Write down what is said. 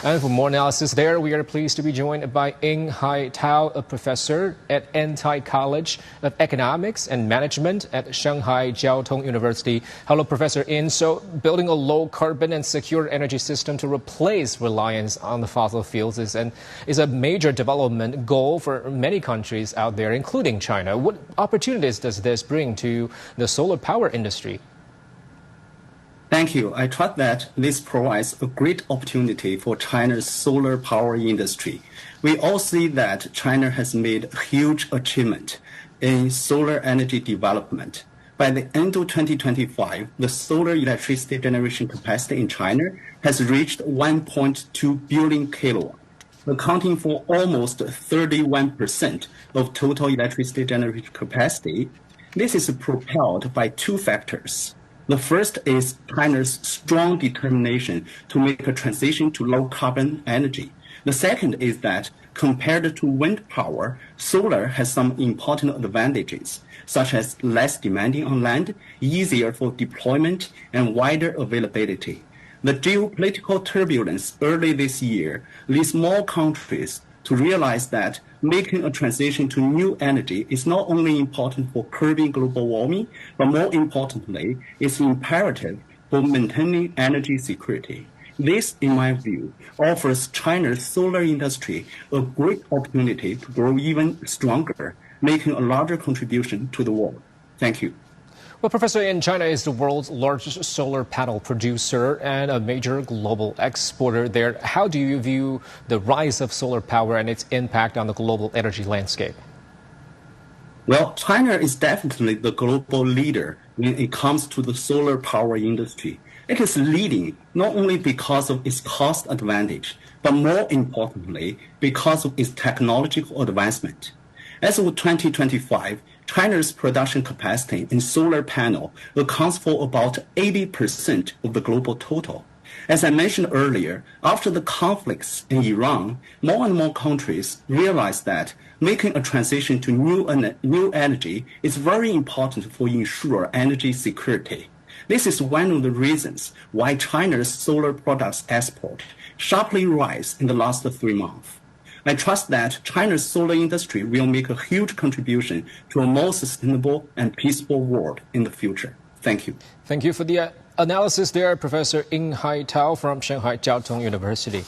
And for more analysis there, we are pleased to be joined by YIN Haitao, a professor at Antai College of Economics and Management at Shanghai Jiao Tong University. Hello, Professor YIN. So, building a low-carbon and secure energy system to replace reliance on the fossil fuels is a major development goal for many countries out there, including China. What opportunities does this bring to the solar power industry? Thank you. I trust that this provides a great opportunity for China's solar power industry. We all see that China has made a huge achievement in solar energy development. By the end of 2025, the solar electricity generation capacity in China has reached 1.2 billion kilowatts, accounting for almost 31% of total electricity generation capacity. This is propelled by two factors. The first is China's strong determination to make a transition to low-carbon energy. The second is that, compared to wind power, solar has some important advantages, such as less demanding on land, easier for deployment, and wider availability. The geopolitical turbulence early this year leads more countries to realize that making a transition to new energy is not only important for curbing global warming, but more importantly, it's imperative for maintaining energy security. This, in my view, offers China's solar industry a great opportunity to grow even stronger, making a larger contribution to the world. Thank you. Well, Professor YIN, China is the world's largest solar panel producer and a major global exporter there. How do you view the rise of solar power and its impact on the global energy landscape? Well, China is definitely the global leader when it comes to the solar power industry. It is leading not only because of its cost advantage, but more importantly, because of its technological advancement. As of 2025, China's production capacity in solar panel accounts for about 80% of the global total. As I mentioned earlier, after the conflicts in Iran, more and more countries realize that making a transition to new energy is very important for ensure energy security. This is one of the reasons why China's solar products export sharply rise in the last 3 months. I trust that China's solar industry will make a huge contribution to a more sustainable and peaceful world in the future. Thank you. Thank you for the analysis there, Professor YIN Haitao from Shanghai Jiao Tong University.